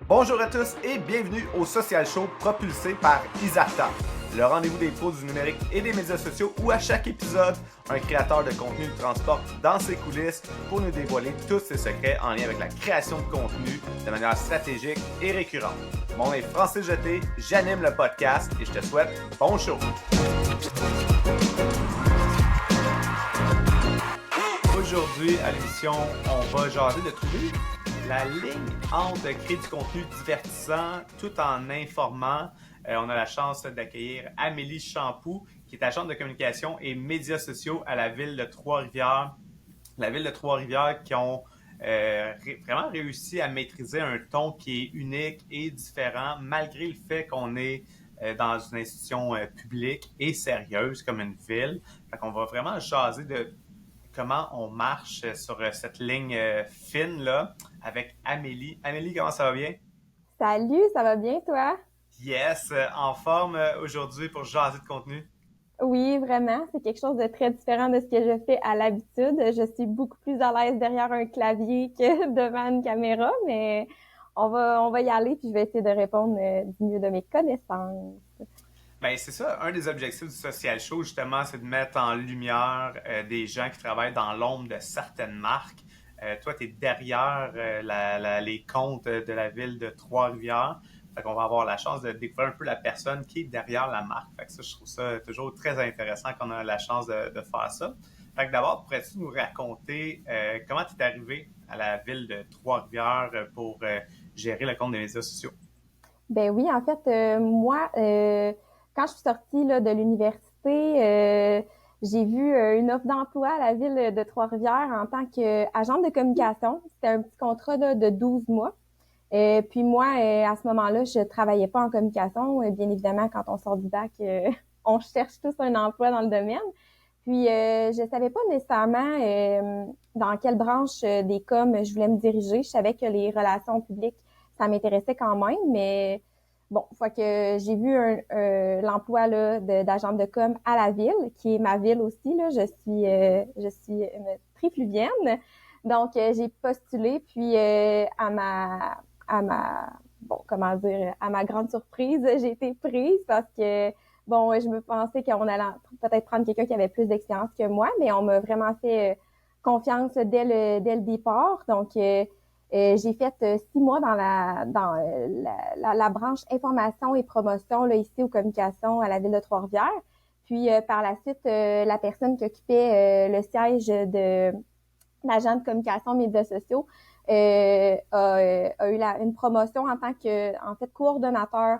Bonjour à tous et bienvenue au Social Show propulsé par Isata, le rendez-vous des pros du numérique et des médias sociaux où à chaque épisode, un créateur de contenu nous transporte dans ses coulisses pour nous dévoiler tous ses secrets en lien avec la création de contenu de manière stratégique et récurrente. Mon nom est Francis Jeté, j'anime le podcast et je te souhaite bon show! Aujourd'hui, à l'émission, on va jaser de trouver la ligne entre créer du contenu divertissant tout en informant. On a la chance d'accueillir Amélie Champoux, qui est agente de communication et médias sociaux à la ville de Trois-Rivières. La ville de Trois-Rivières qui ont vraiment réussi à maîtriser un ton qui est unique et différent, malgré le fait qu'on est dans une institution publique et sérieuse comme une ville. Fait qu'on va vraiment jaser de comment on marche sur cette ligne fine-là avec Amélie. Amélie, comment ça va bien? Salut, ça va bien toi? Yes, en forme aujourd'hui pour jaser de contenu. Oui, vraiment, c'est quelque chose de très différent de ce que je fais à l'habitude. Je suis beaucoup plus à l'aise derrière un clavier que devant une caméra, mais on va y aller puis je vais essayer de répondre du mieux de mes connaissances. Ben, c'est ça, un des objectifs du Social Show, justement, c'est de mettre en lumière des gens qui travaillent dans l'ombre de certaines marques. Toi, tu es derrière les comptes de la ville de Trois-Rivières. Fait qu'on va avoir la chance de découvrir un peu la personne qui est derrière la marque. Fait que ça, je trouve ça toujours très intéressant qu'on a la chance de faire ça. Fait que d'abord, pourrais-tu nous raconter comment tu es arrivé à la ville de Trois-Rivières pour gérer le compte des médias sociaux? Ben oui, en fait, moi, quand je suis sortie là, de l'université, j'ai vu une offre d'emploi à la ville de Trois-Rivières en tant qu'agente de communication. C'était un petit contrat là, de 12 mois. Puis moi, à ce moment-là, je travaillais pas en communication. Bien évidemment, quand on sort du bac, on cherche tous un emploi dans le domaine. Puis je savais pas nécessairement dans quelle branche des coms je voulais me diriger. Je savais que les relations publiques, ça m'intéressait quand même, mais bon, fois que j'ai vu l'emploi là d'agente de com à la ville, qui est ma ville aussi là, je suis une trifluvienne. Donc j'ai postulé puis à ma bon, comment dire, à ma grande surprise, j'ai été prise parce que bon, je me pensais qu'on allait peut-être prendre quelqu'un qui avait plus d'expérience que moi, mais on m'a vraiment fait confiance dès le départ. Donc j'ai fait 6 mois dans la branche information et promotion là, ici aux communications à la ville de Trois-Rivières. Puis par la suite, la personne qui occupait le siège de l'agent de communication médias sociaux a eu une promotion en tant que en fait coordonnateur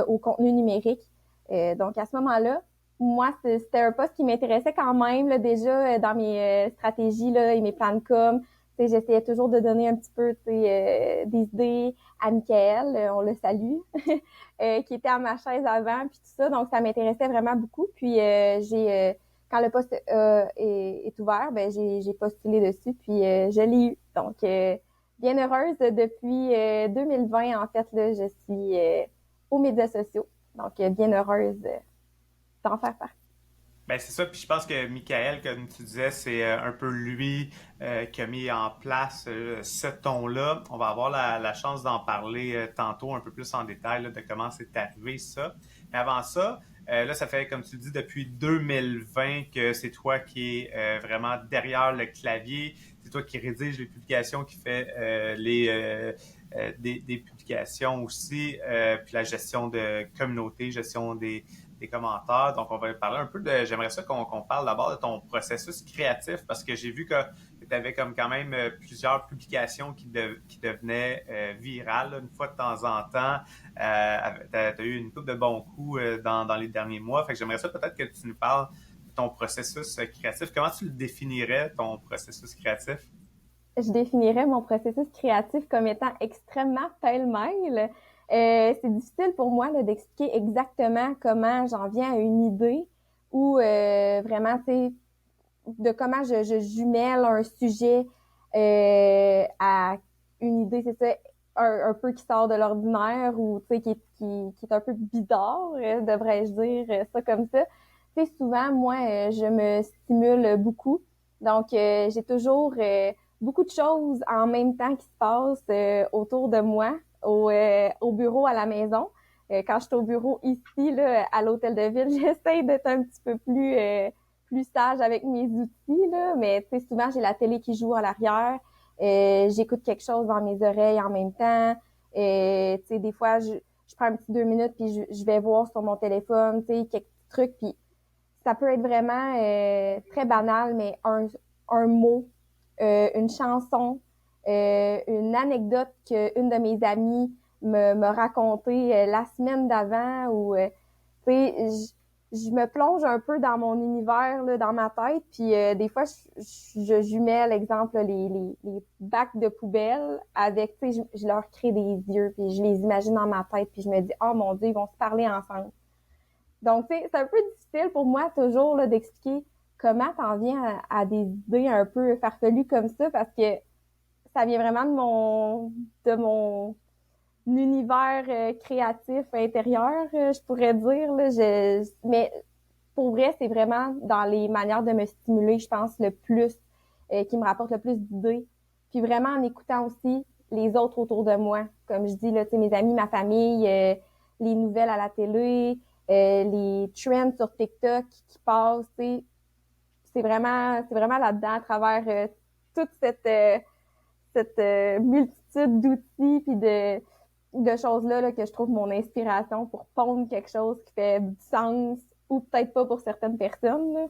au contenu numérique. Donc à ce moment-là, moi c'était un poste qui m'intéressait quand même là, déjà dans mes stratégies là, et mes plans de com. J'essayais toujours de donner un petit peu des idées à Michael, on le salue, qui était à ma chaise avant, puis tout ça. Donc, ça m'intéressait vraiment beaucoup. Puis, quand le poste est ouvert, ben j'ai postulé dessus, puis je l'ai eu. Donc, bien heureuse depuis 2020, en fait, là, je suis aux médias sociaux. Donc, bien heureuse d'en faire partie. Ben c'est ça, puis je pense que Michael, comme tu disais, c'est un peu lui qui a mis en place ce ton-là. On va avoir la chance d'en parler tantôt un peu plus en détail là, de comment c'est arrivé ça. Mais avant ça, là, ça fait, comme tu le dis, depuis 2020 que c'est toi qui es vraiment derrière le clavier. C'est toi qui rédige les publications, qui fait des publications aussi, puis la gestion de communauté, gestion des commentaires. Donc, on va parler un peu de. J'aimerais ça qu'on parle d'abord de ton processus créatif parce que j'ai vu que tu avais comme quand même plusieurs publications qui devenaient virales là, une fois de temps en temps. Tu as eu une couple de bons coups dans les derniers mois. Fait que j'aimerais ça peut-être que tu nous parles de ton processus créatif. Comment tu le définirais, ton processus créatif? Je définirais mon processus créatif comme étant extrêmement pêle-mêle. C'est difficile pour moi là, d'expliquer exactement comment j'en viens à une idée ou vraiment, tu sais, de comment je jumelle un sujet à une idée, c'est ça, un peu qui sort de l'ordinaire ou tu sais qui est un peu bizarre, devrais-je dire ça comme ça. Tu sais, souvent, moi, je me stimule beaucoup. Donc, j'ai toujours beaucoup de choses en même temps qui se passent autour de moi. au bureau à la maison. Quand je suis au bureau ici, là, à l'hôtel de ville, j'essaie d'être un petit peu plus sage avec mes outils, là, mais tu sais, souvent j'ai la télé qui joue à l'arrière, j'écoute quelque chose dans mes oreilles en même temps, tu sais, des fois je prends un petit 2 minutes puis je vais voir sur mon téléphone, tu sais, quelques trucs, puis ça peut être vraiment très banal, mais un mot, une chanson, une anecdote qu'une de mes amies me racontait la semaine d'avant ou tu sais je me plonge un peu dans mon univers là, dans ma tête puis des fois je jumelle exemple les bacs de poubelle avec tu sais je leur crée des yeux puis je les imagine dans ma tête puis je me dis oh mon Dieu ils vont se parler ensemble. Donc, tu sais, c'est un peu difficile pour moi toujours là, d'expliquer comment t'en viens à des idées un peu farfelues comme ça parce que ça vient vraiment de mon univers créatif intérieur, je pourrais dire. Là, mais pour vrai, c'est vraiment dans les manières de me stimuler, je pense, le plus, qui me rapporte le plus d'idées. Puis vraiment en écoutant aussi les autres autour de moi. Comme je dis, là, tu sais, mes amis, ma famille, les nouvelles à la télé, les trends sur TikTok qui passent, tu sais, c'est vraiment là-dedans, à travers toute cette multitude d'outils puis de choses-là là, que je trouve mon inspiration pour pondre quelque chose qui fait du sens ou peut-être pas pour certaines personnes. Là.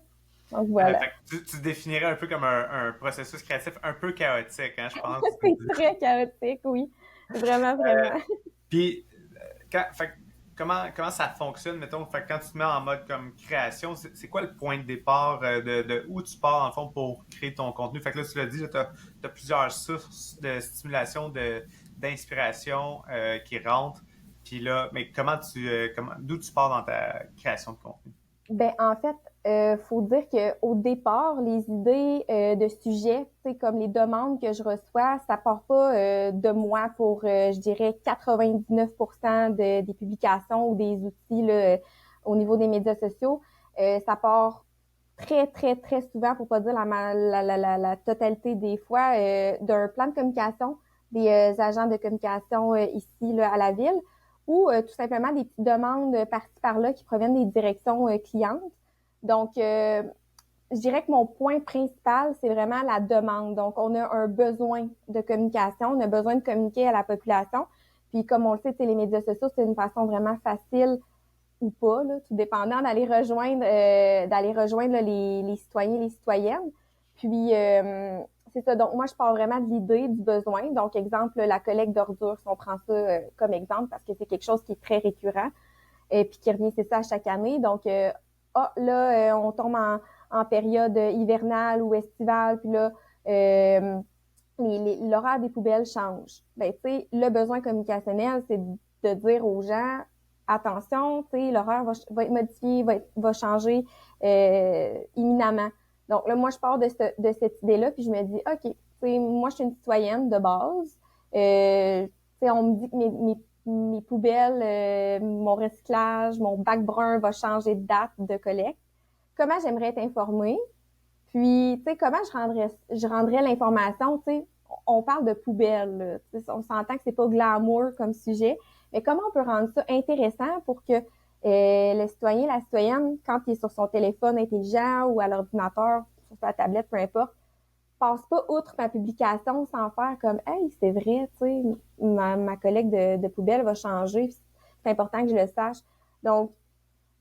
Donc voilà. Fait que tu définirais un peu comme un processus créatif un peu chaotique, hein, je pense. C'est très chaotique, oui. Vraiment, vraiment. Puis, fait que comment ça fonctionne, mettons, fait que quand tu te mets en mode comme création, c'est quoi le point de départ de où tu pars, en fond, pour créer ton contenu? Fait que là, tu l'as dit, tu as plusieurs sources de stimulation, d'inspiration qui rentrent. Puis là, mais d'où tu pars dans ta création de contenu? Ben en fait, faut dire que au départ, les idées de sujets, tu sais, comme les demandes que je reçois, ça part pas de moi pour, je dirais, 99% des publications ou des outils là, au niveau des médias sociaux. Ça part très, très, très souvent, pour pas dire la totalité des fois, d'un plan de communication des agents de communication ici là, à la ville ou tout simplement des petites demandes par-ci par-là qui proviennent des directions clientes. Donc, je dirais que mon point principal, c'est vraiment la demande. Donc, on a un besoin de communication, on a besoin de communiquer à la population. Puis, comme on le sait, les médias sociaux, c'est une façon vraiment facile ou pas, là, tout dépendant, d'aller rejoindre là, les citoyens et les citoyennes. Puis, c'est ça. Donc, moi, je pars vraiment de l'idée, du besoin. Donc, exemple, la collecte d'ordures, si on prend ça comme exemple, parce que c'est quelque chose qui est très récurrent et puis qui revient, c'est ça, chaque année. Donc, là, on tombe en période hivernale ou estivale, puis là, l'horaire des poubelles change. Ben, tu sais, le besoin communicationnel, c'est de dire aux gens, attention, tu sais, l'horaire va être modifié, va changer imminemment. Donc là, moi, je pars de cette idée-là, puis je me dis, OK, tu sais, moi, je suis une citoyenne de base. Tu sais, on me dit que mes poubelles, mon recyclage, mon bac brun va changer de date de collecte. Comment j'aimerais être informée? Puis, tu sais, comment je rendrais l'information, tu sais, on parle de poubelle, là, on s'entend que c'est pas glamour comme sujet, mais comment on peut rendre ça intéressant pour que le citoyen, la citoyenne, quand il est sur son téléphone intelligent ou à l'ordinateur, sur sa tablette, peu importe, passe pas outre ma publication sans faire comme hey, c'est vrai, tu sais, ma collègue de poubelle va changer, c'est important que je le sache. Donc,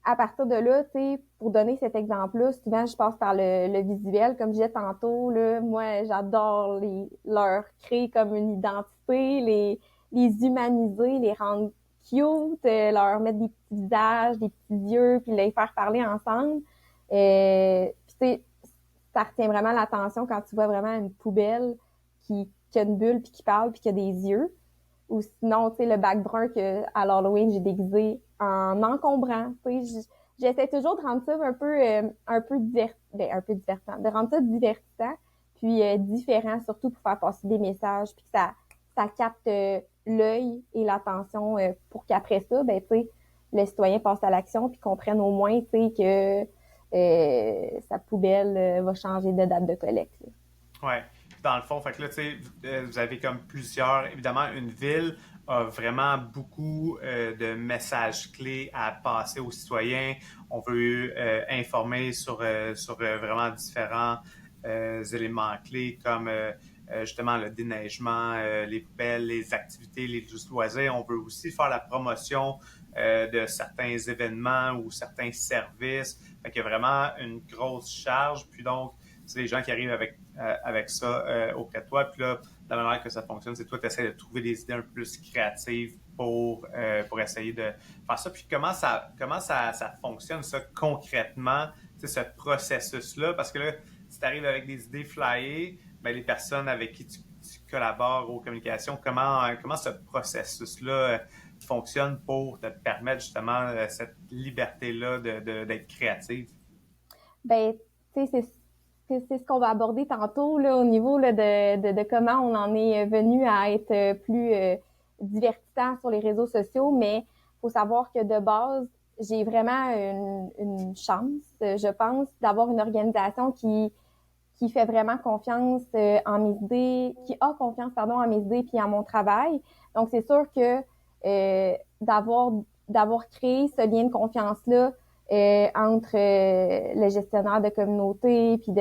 à partir de là, tu sais, pour donner cet exemple-là, souvent je passe par le visuel, comme je disais tantôt, là, moi j'adore leur créer comme une identité, les humaniser, les rendre cute, leur mettre des petits visages, des petits yeux, puis les faire parler ensemble. Puis tu sais, ça retient vraiment l'attention quand tu vois vraiment une poubelle qui a une bulle, puis qui parle, puis qui a des yeux. Ou sinon, tu sais, le bac brun que à l'Halloween, j'ai déguisé en encombrant. Tu sais, j'essaie toujours de rendre ça un peu divertissant, de rendre ça divertissant, puis différent, surtout pour faire passer des messages, puis que ça capte l'œil et l'attention pour qu'après ça, ben, tu sais, le citoyen passe à l'action puis comprenne au moins, tu sais, que sa poubelle va changer de date de collecte. Là. Ouais. Dans le fond, fait que là, tu sais, vous avez comme plusieurs, évidemment, une ville a vraiment beaucoup de messages clés à passer aux citoyens. On veut informer sur vraiment différents éléments clés comme justement le déneigement, les poubelles, les activités, les loisirs. On veut aussi faire la promotion de certains événements ou certains services. Fait qu'il y a vraiment une grosse charge. Puis donc, c'est les gens qui arrivent avec ça auprès de toi. Puis là, la manière que ça fonctionne, c'est toi, tu essaies de trouver des idées un peu plus créatives pour essayer de faire ça. Puis comment ça fonctionne, ça, concrètement, ce processus-là? Parce que là, si tu arrives avec des idées flyées, ben, les personnes avec qui tu collabores aux communications, comment ce processus-là fonctionne pour te permettre justement cette liberté-là d'être créative? Ben, tu sais, c'est ce qu'on va aborder tantôt là, au niveau là, de comment on en est venu à être plus divertissant sur les réseaux sociaux, mais faut savoir que de base, j'ai vraiment une chance, je pense, d'avoir une organisation qui fait vraiment confiance en mes idées, qui a confiance, pardon, en mes idées puis en mon travail. Donc, c'est sûr que d'avoir créé ce lien de confiance-là entre le gestionnaire de communauté puis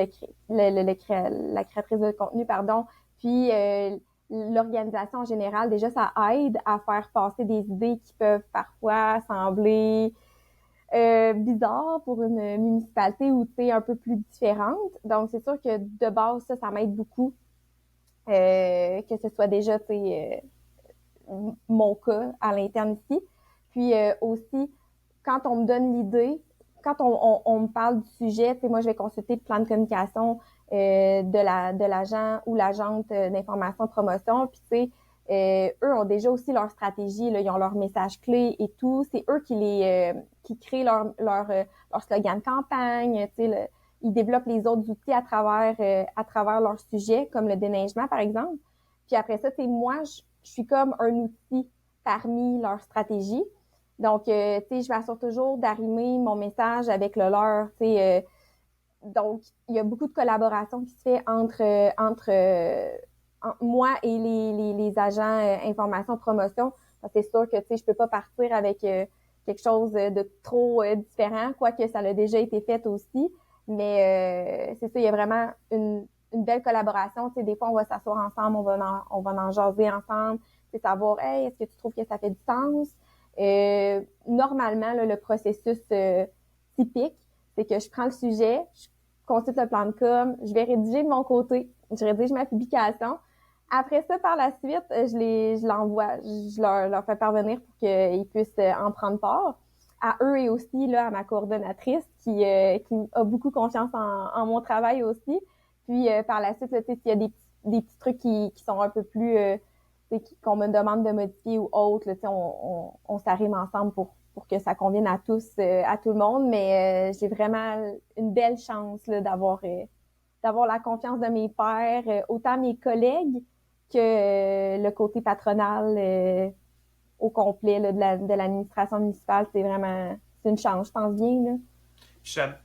la créatrice de contenu, pardon, puis l'organisation en général, déjà, ça aide à faire passer des idées qui peuvent parfois sembler bizarre pour une municipalité où tu es un peu plus différente. Donc, c'est sûr que de base, ça m'aide beaucoup. Que ce soit déjà, tu sais, mon cas à l'interne ici. Puis aussi, quand on me donne l'idée, quand on me parle du sujet, tu sais, moi, je vais consulter le plan de communication de l'agent ou l'agente d'information de promotion. Puis, tu sais, eux ont déjà aussi leur stratégie, là, ils ont leur message clé et tout. C'est eux qui créent leur slogan de campagne. Tu sais, ils développent les autres outils à travers leur sujet, comme le déneigement, par exemple. Puis après ça, tu sais, moi, je suis comme un outil parmi leurs stratégies. Donc, tu sais, je m'assure toujours d'arrimer mon message avec le leur. Tu sais, donc, il y a beaucoup de collaboration qui se fait entre moi et les agents information promotion. C'est sûr que tu sais, je peux pas partir avec quelque chose de trop différent, quoique ça l'a déjà été fait aussi. Mais c'est ça, il y a vraiment une belle collaboration. Tu sais, des fois, on va s'asseoir ensemble, on va en jaser ensemble, c'est savoir, hey, est-ce que tu trouves que ça fait du sens? Normalement, là, le processus typique, c'est que je prends le sujet, je consulte le plan de com, je vais rédiger de mon côté, je rédige ma publication. Après ça, par la suite, je l'envoie, leur fais parvenir pour qu'ils puissent en prendre part. À eux et aussi là, à ma coordonnatrice qui a beaucoup confiance en mon travail aussi. Puis par la suite, là, s'il y a des petits trucs qui sont un peu plus qu'on me demande de modifier ou autre, là, on s'arrime ensemble pour que ça convienne à tous, à tout le monde. Mais j'ai vraiment une belle chance là, d'avoir la confiance de mes pairs, autant mes collègues que le côté patronal au complet là, de l'administration municipale. C'est une chance, je pense bien. Là.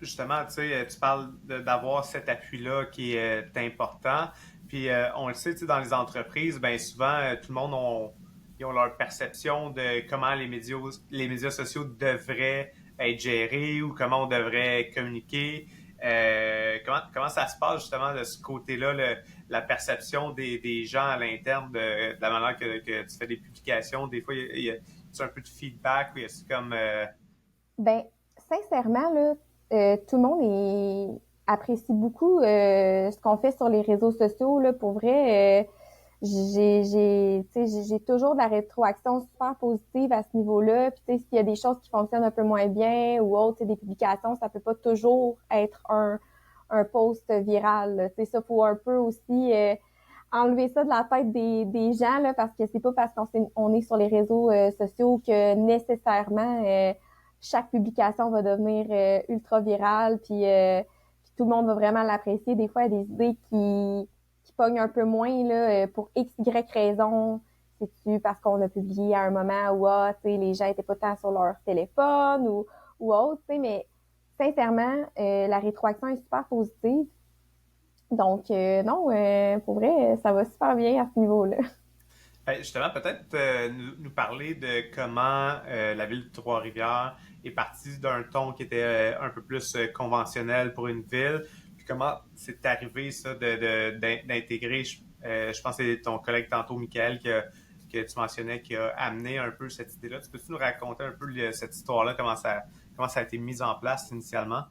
Justement, tu sais, tu parles d'avoir cet appui-là qui est important. Puis on le sait, tu sais, dans les entreprises, ben souvent, tout le monde ils ont leur perception de comment les médias sociaux devraient être gérés ou comment on devrait communiquer. Comment ça se passe justement de ce côté-là, la perception des gens à l'interne de la manière que tu fais des publications? Des fois, il y a un peu de feedback ou il y a comme... Ben, sincèrement, là, tout le monde apprécie beaucoup ce qu'on fait sur les réseaux sociaux. Là, pour vrai, j'ai toujours de la rétroaction super positive à ce niveau-là. Puis, tu sais, s'il y a des choses qui fonctionnent un peu moins bien ou autre, des publications, ça peut pas toujours être un post viral. Tu sais, ça faut un peu aussi enlever ça de la tête des gens là, parce que c'est pas parce on est sur les réseaux sociaux que nécessairement chaque publication va devenir ultra virale, puis tout le monde va vraiment l'apprécier. Des fois, il y a des idées qui pognent un peu moins là, pour X, Y raison. C'est-tu parce qu'on a publié à un moment où les gens étaient pas tant sur leur téléphone ou autre, mais sincèrement, la rétroaction est super positive. Donc, non, pour vrai, ça va super bien à ce niveau-là. Justement, peut-être nous parler de comment la ville de Trois-Rivières est partie d'un ton qui était un peu plus conventionnel pour une ville, puis comment c'est arrivé ça d'intégrer, je pense que c'est ton collègue tantôt, Michael, que tu mentionnais, qui a amené un peu cette idée-là. Tu peux-tu nous raconter un peu cette histoire-là, comment ça a été mis en place initialement?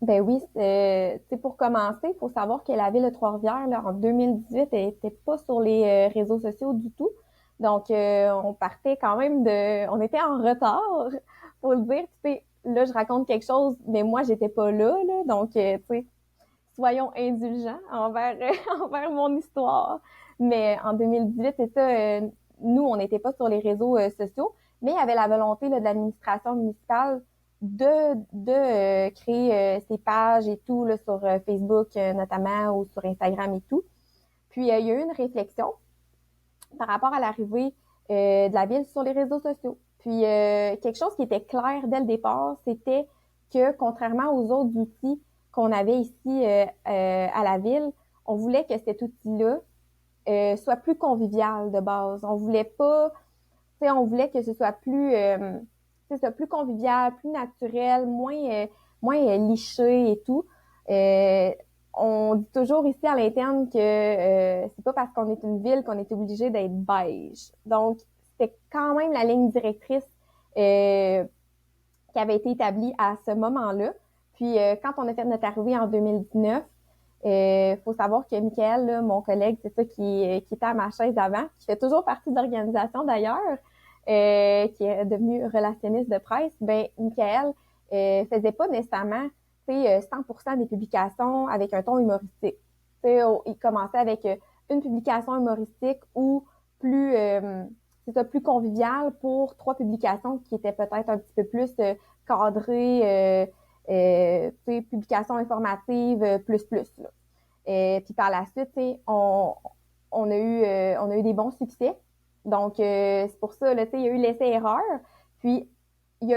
Ben oui, c'est pour commencer, il faut savoir que la ville de Trois-Rivières, là, en 2018, elle était pas sur les réseaux sociaux du tout. Donc, on partait quand même on était en retard, faut le dire. Tu sais, là, je raconte quelque chose, mais moi, j'étais pas là. Donc, tu sais, soyons indulgents envers, envers mon histoire. Mais en 2018, c'est ça, nous, on n'était pas sur les réseaux sociaux, mais il y avait la volonté là, de l'administration municipale de créer ces pages et tout là, sur Facebook notamment ou sur Instagram et tout. Puis, il y a eu une réflexion par rapport à l'arrivée de la ville sur les réseaux sociaux. Puis, quelque chose qui était clair dès le départ, c'était que contrairement aux autres outils qu'on avait ici à la ville, on voulait que cet outil-là soit plus convivial de base. On voulait pas, tu sais, on voulait que ce soit plus convivial, plus naturel, moins liché et tout. Euh, on dit toujours ici à l'interne que c'est pas parce qu'on est une ville qu'on est obligé d'être beige. Donc, c'était quand même la ligne directrice qui avait été établie à ce moment-là. Puis, quand on a fait notre arrivée en 2019, faut savoir que Michael, là, mon collègue, c'est ça qui était à ma chaise avant, qui fait toujours partie de l'organisation d'ailleurs, qui est devenu relationniste de presse. Ben, Michael faisait pas nécessairement 100% des publications avec un ton humoristique. Il commençait avec une publication humoristique ou plus c'est ça, plus convivial pour 3 publications qui étaient peut-être un petit peu plus cadrées, publications informatives là. Puis par la suite, on a eu des bons succès. Donc, c'est pour ça, là, il y a eu l'essai-erreur. Puis, il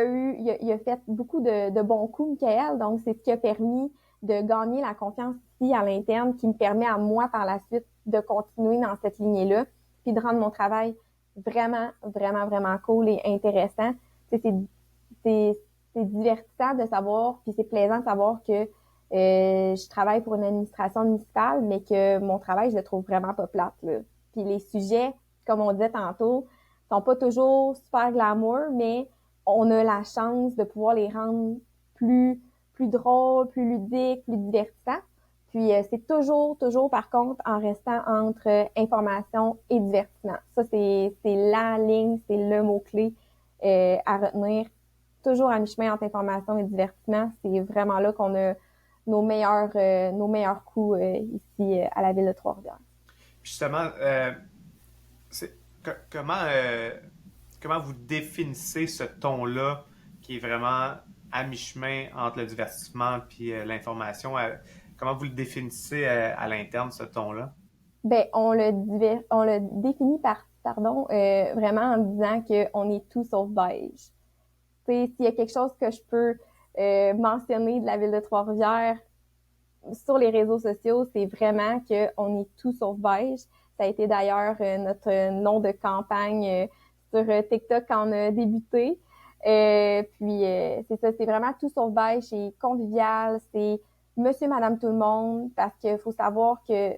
a fait beaucoup de bons coups, Michael. Donc, c'est ce qui a permis de gagner la confiance ici à l'interne, qui me permet à moi, par la suite, de continuer dans cette lignée-là, puis de rendre mon travail vraiment, vraiment, vraiment cool et intéressant. C'est divertissant de savoir, puis c'est plaisant de savoir que je travaille pour une administration municipale, mais que mon travail, je le trouve vraiment pas plate, là. Puis les sujets, comme on disait tantôt, sont pas toujours super glamour, mais on a la chance de pouvoir les rendre plus drôles, plus ludiques, plus divertissants. Puis c'est toujours, par contre, en restant entre information et divertissement. Ça, c'est la ligne, c'est le mot-clé à retenir. Toujours à mi-chemin entre information et divertissement. C'est vraiment là qu'on a nos meilleurs coups ici à la ville de Trois-Rivières. Justement, comment, comment vous définissez ce ton-là qui est vraiment à mi-chemin entre le divertissement et l'information? Comment vous le définissez à l'interne, ce ton-là? Ben, on le définit vraiment en disant qu'on est tout sauf beige. Tu sais, s'il y a quelque chose que je peux mentionner de la ville de Trois-Rivières sur les réseaux sociaux, c'est vraiment qu'on est tout sauf beige. Ça a été d'ailleurs notre nom de campagne sur TikTok quand on a débuté. C'est ça, c'est vraiment tout sauf beige, c'est convivial, c'est monsieur, madame, tout le monde, parce qu'il faut savoir que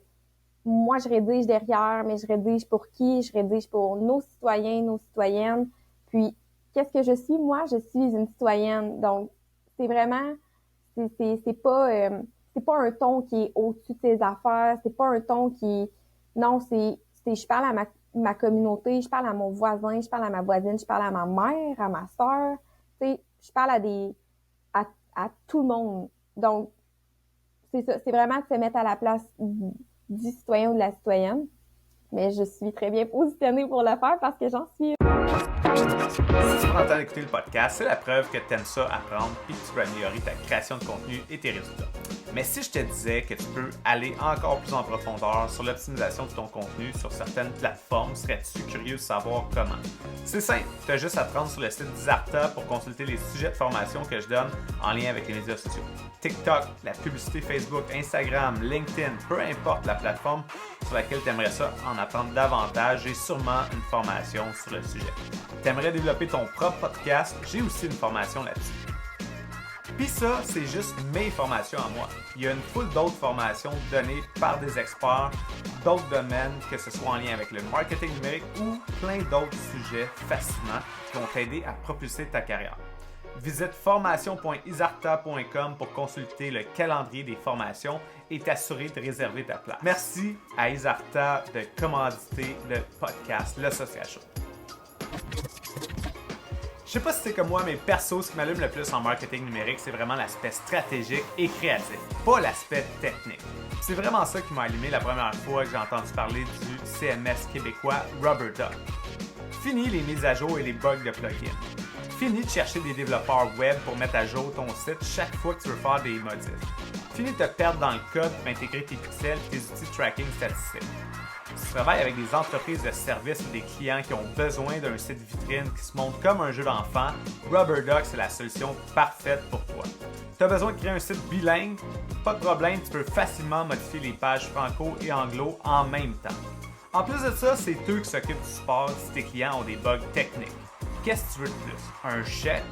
moi, je rédige derrière, mais je rédige pour qui? Je rédige pour nos citoyens, nos citoyennes. Puis, qu'est-ce que je suis? Moi, je suis une citoyenne. Donc, c'est vraiment, c'est pas un ton qui est au-dessus de ses affaires. C'est pas un ton non, je parle à ma communauté, je parle à mon voisin, je parle à ma voisine, je parle à ma mère, à ma sœur. Tu sais, je parle à tout le monde. Donc, c'est ça, c'est vraiment de se mettre à la place du citoyen ou de la citoyenne. Mais je suis très bien positionnée pour le faire parce que j'en suis Si tu prends le temps d'écouter le podcast, c'est la preuve que tu aimes ça apprendre et que tu peux améliorer ta création de contenu et tes résultats. Mais si je te disais que tu peux aller encore plus en profondeur sur l'optimisation de ton contenu sur certaines plateformes, serais-tu curieux de savoir comment? C'est simple, tu as juste à te rendre sur le site d'Isarta pour consulter les sujets de formation que je donne en lien avec les médias sociaux. TikTok, la publicité Facebook, Instagram, LinkedIn, peu importe la plateforme sur laquelle tu aimerais ça en apprendre davantage, j'ai sûrement une formation sur le sujet. Tu aimerais développer ton propre podcast, j'ai aussi une formation là-dessus. Puis ça, c'est juste mes formations à moi. Il y a une foule d'autres formations données par des experts d'autres domaines, que ce soit en lien avec le marketing numérique ou plein d'autres sujets fascinants qui vont t'aider à propulser ta carrière. Visite formation.isarta.com pour consulter le calendrier des formations et t'assurer de réserver ta place. Merci à Isarta de commanditer le podcast Le Social Show. Je sais pas si c'est comme moi, mais perso, ce qui m'allume le plus en marketing numérique, c'est vraiment l'aspect stratégique et créatif, pas l'aspect technique. C'est vraiment ça qui m'a allumé la première fois que j'ai entendu parler du CMS québécois RubberDuck. Fini les mises à jour et les bugs de plugins. Fini de chercher des développeurs web pour mettre à jour ton site chaque fois que tu veux faire des modifs. Fini de te perdre dans le code pour intégrer tes pixels et tes outils de tracking statistiques. Si tu travailles avec des entreprises de services ou des clients qui ont besoin d'un site vitrine qui se montre comme un jeu d'enfant, RubberDuck, c'est la solution parfaite pour toi. Tu as besoin de créer un site bilingue? Pas de problème, tu peux facilement modifier les pages franco et anglo en même temps. En plus de ça, c'est eux qui s'occupent du support si tes clients ont des bugs techniques. Qu'est-ce que tu veux de plus? Un chèque?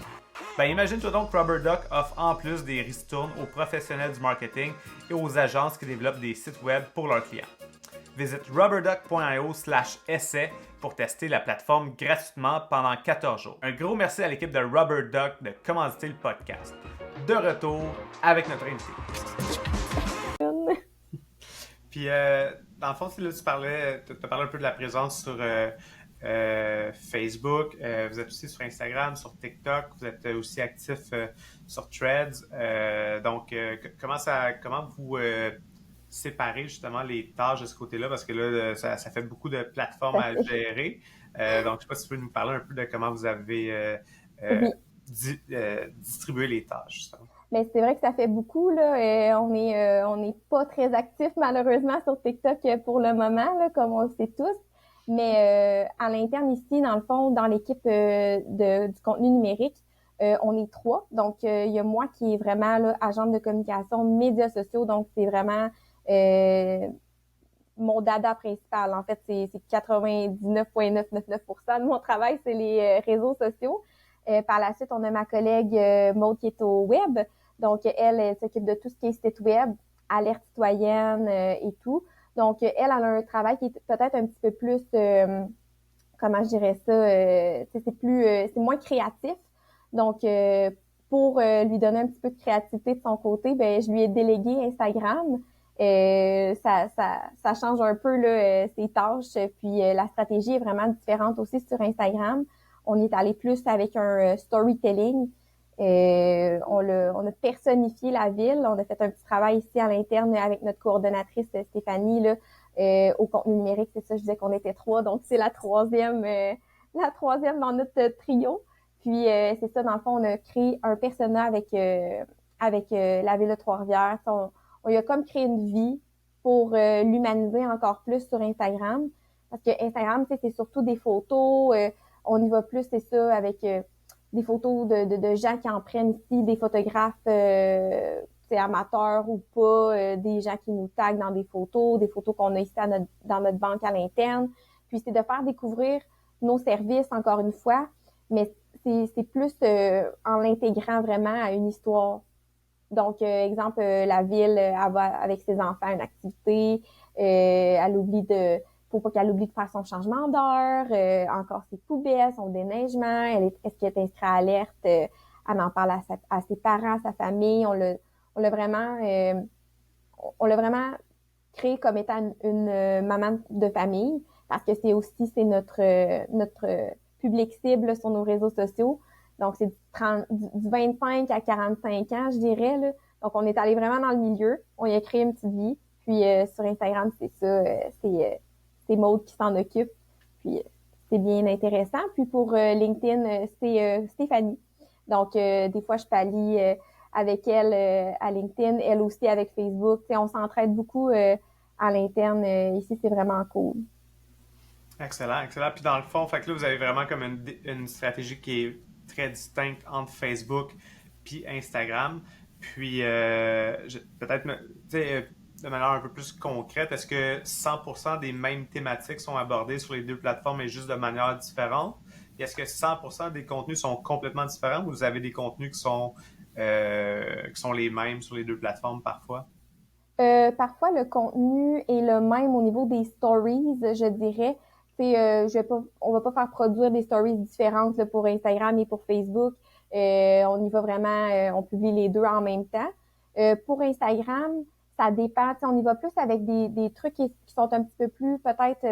Imagine-toi donc que RubberDuck offre en plus des ristournes aux professionnels du marketing et aux agences qui développent des sites web pour leurs clients. Visite rubberduck.io/essai pour tester la plateforme gratuitement pendant 14 jours. Un gros merci à l'équipe de RubberDuck de commanditer le podcast. De retour avec notre invité. Puis, dans le fond, là, tu parlais un peu de la présence sur Facebook. Vous êtes aussi sur Instagram, sur TikTok. Vous êtes aussi actif sur Threads. Donc, comment vous séparer justement les tâches de ce côté-là, parce que là, ça fait beaucoup de plateformes à gérer. Donc, je ne sais pas si tu peux nous parler un peu de comment vous avez distribué les tâches, justement. Mais c'est vrai que ça fait beaucoup, là. On est pas très actifs, malheureusement, sur TikTok pour le moment, là, comme on le sait tous. Mais à l'interne ici, dans le fond, dans l'équipe du contenu numérique, on est 3. Donc, il y a moi qui est vraiment là, agente de communication, médias sociaux. Donc, c'est vraiment mon dada principal. En fait, c'est 99,999% de mon travail, c'est les réseaux sociaux. Par la suite, on a ma collègue Maud qui est au web. Donc, elle s'occupe de tout ce qui est site web, alerte citoyenne et tout. Donc, elle a un travail qui est peut-être un petit peu plus, comment je dirais ça, c'est moins créatif. Donc, pour lui donner un petit peu de créativité de son côté, ben je lui ai délégué Instagram. Ça change un peu là, ses tâches. Puis la stratégie est vraiment différente aussi sur Instagram. On est allé plus avec un storytelling. On a personnifié la ville. On a fait un petit travail ici à l'interne avec notre coordonnatrice Stéphanie là, au contenu numérique. C'est ça, je disais qu'on était 3, donc c'est la troisième dans notre trio. Puis c'est ça, dans le fond, on a créé un persona avec la ville de Trois-Rivières. On y a comme créé une vie pour l'humaniser encore plus sur Instagram. Parce que Instagram, c'est surtout des photos. On y va plus, c'est ça, avec des photos de gens qui en prennent ici, des photographes amateurs ou pas, des gens qui nous taguent dans des photos qu'on a ici dans notre banque à l'interne. Puis c'est de faire découvrir nos services, encore une fois, mais c'est plus en l'intégrant vraiment à une histoire. Donc, exemple, la ville, elle va avec ses enfants à une activité, faut pas qu'elle oublie de faire son changement d'heure, encore ses poubelles, son déneigement, est-ce qu'elle est inscrite à alerte, elle en parle à ses parents, à sa famille, on l'a vraiment créé comme étant une maman de famille, parce que c'est notre public cible sur nos réseaux sociaux. Donc, c'est du 25 à 45 ans, je dirais, là. Donc, on est allé vraiment dans le milieu. On y a créé une petite vie. Puis, sur Instagram, c'est ça. C'est Maud qui s'en occupe. Puis, c'est bien intéressant. Puis pour LinkedIn, c'est Stéphanie. Donc, des fois, je pallie avec elle à LinkedIn, elle aussi avec Facebook. T'sais, on s'entraide beaucoup à l'interne. Ici, c'est vraiment cool. Excellent, excellent. Puis dans le fond, fait que là, vous avez vraiment comme une stratégie qui est très distincte entre Facebook puis Instagram. Puis peut-être, de manière un peu plus concrète, est-ce que 100% des mêmes thématiques sont abordées sur les deux plateformes et juste de manière différente? Et est-ce que 100% des contenus sont complètement différents ou vous avez des contenus qui sont les mêmes sur les deux plateformes parfois? Parfois, le contenu est le même au niveau des stories, je dirais. On va pas faire produire des stories différentes là, pour Instagram et pour Facebook. On y va vraiment, on publie les deux en même temps. Pour Instagram, ça dépend. On y va plus avec des trucs qui sont un petit peu plus peut-être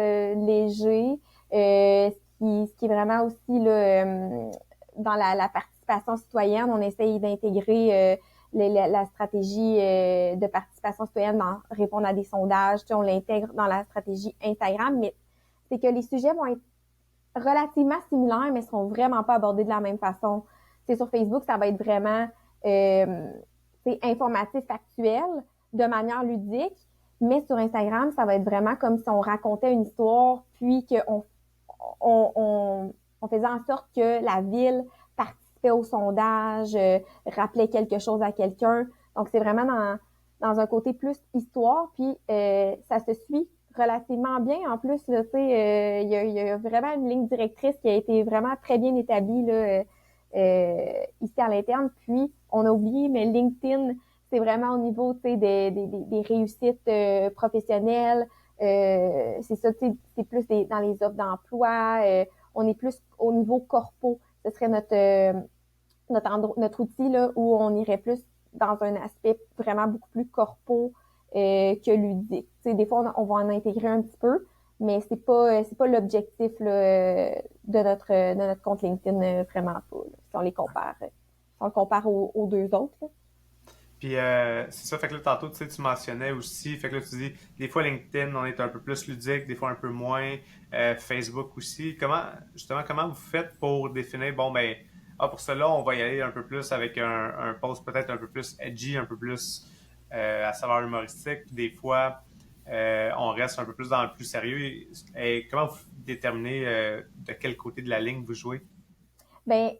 légers. Ce qui est vraiment aussi là, dans la participation citoyenne, on essaye d'intégrer la stratégie de participation citoyenne dans répondre à des sondages. On l'intègre dans la stratégie Instagram, mais c'est que les sujets vont être relativement similaires, mais ne seront vraiment pas abordés de la même façon. Sur Facebook, ça va être vraiment informatif, factuel, de manière ludique, mais sur Instagram, ça va être vraiment comme si on racontait une histoire, puis qu'on faisait en sorte que la ville participait au sondage, rappelait quelque chose à quelqu'un. Donc, c'est vraiment dans un côté plus histoire, puis ça se suit relativement bien. En plus, là, il y a vraiment une ligne directrice qui a été vraiment très bien établie là, ici à l'interne. Puis, on a oublié, mais LinkedIn, c'est vraiment au niveau des réussites professionnelles. C'est ça, c'est plus dans les offres d'emploi. On est plus au niveau corpo. Ce serait notre outil là, où on irait plus dans un aspect vraiment beaucoup plus corpo que ludique. Des fois, on va en intégrer un petit peu, mais c'est pas l'objectif là, de notre compte LinkedIn, vraiment pas. Là, si on le compare aux deux autres. Là. Puis c'est ça, fait que là, tantôt, tu mentionnais aussi, fait que là, tu dis, des fois, LinkedIn, on est un peu plus ludique, des fois un peu moins, Facebook aussi. Justement, comment vous faites pour définir, bon, ben, pour cela, on va y aller un peu plus avec un post peut-être un peu plus edgy, un peu plus à saveur humoristique, puis des fois, on reste un peu plus dans le plus sérieux. Et comment vous déterminez de quel côté de la ligne vous jouez? Ben,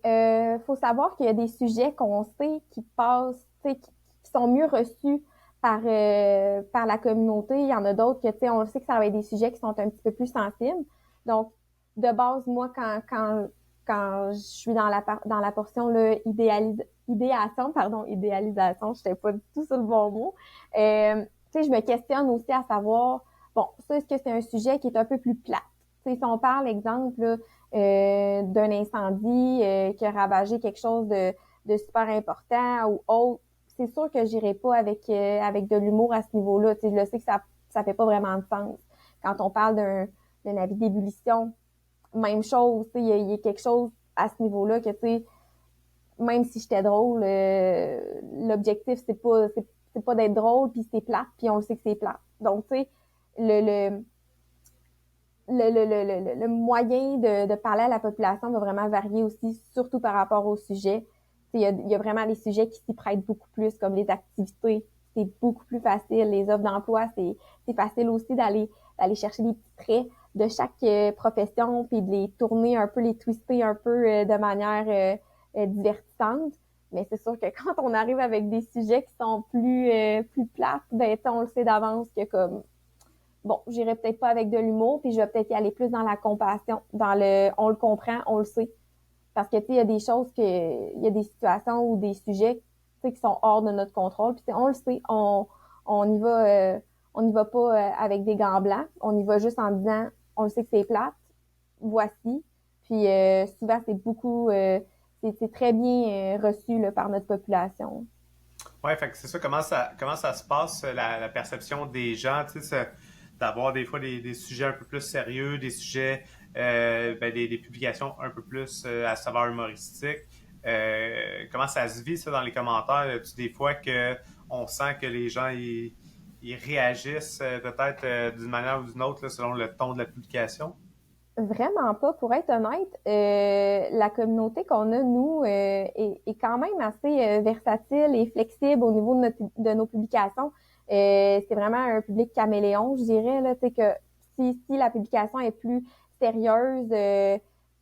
faut savoir qu'il y a des sujets qu'on sait qui passent, qui sont mieux reçus par la communauté. Il y en a d'autres que, on le sait que ça va être des sujets qui sont un petit peu plus sensibles. Donc, de base, moi, quand je suis dans la portion là, idéalisation, je n'étais pas du tout sur le bon mot. Je me questionne aussi à savoir, bon, ça, est-ce que c'est un sujet qui est un peu plus plat? Si on parle, exemple, là, d'un incendie qui a ravagé quelque chose de super important ou autre, c'est sûr que j'irai pas avec de l'humour à ce niveau-là. Je le sais que ça fait pas vraiment de sens. Quand on parle d'un avis d'ébullition, même chose, il y a quelque chose à ce niveau-là que, même si j'étais drôle, l'objectif, c'est pas d'être drôle, puis c'est plate, puis on le sait que c'est plate. Donc, le, le moyen de parler à la population va vraiment varier aussi, surtout par rapport au sujet. Il y a vraiment des sujets qui s'y prêtent beaucoup plus, comme les activités. C'est beaucoup plus facile. Les offres d'emploi, c'est facile aussi d'aller chercher des petits traits de chaque profession, puis de les tourner un peu, les twister un peu de manière divertissante. Mais c'est sûr que quand on arrive avec des sujets qui sont plus plates, ben on le sait d'avance que comme bon, j'irai peut-être pas avec de l'humour, puis je vais peut-être y aller plus dans la compassion, on le comprend, on le sait. Parce que, il y a des choses il y a des situations ou des sujets, qui sont hors de notre contrôle, puis on le sait, on y va pas avec des gants blancs, on y va juste en disant, on le sait que c'est plate, voici, puis souvent, c'est très bien reçu là, par notre population. Ouais, fait que c'est ça, comment ça se passe, la perception des gens, d'avoir des fois des sujets un peu plus sérieux, des sujets, des publications un peu plus à saveur humoristique. Comment ça se vit, ça, dans les commentaires? Tu des fois que on sent que les gens, ils réagissent peut-être d'une manière ou d'une autre, là, selon le ton de la publication? Vraiment pas. Pour être honnête, la communauté qu'on a, nous, est quand même assez versatile et flexible au niveau de nos publications. C'est vraiment un public caméléon, je dirais, là, tu sais, que si la publication est plus sérieuse, tu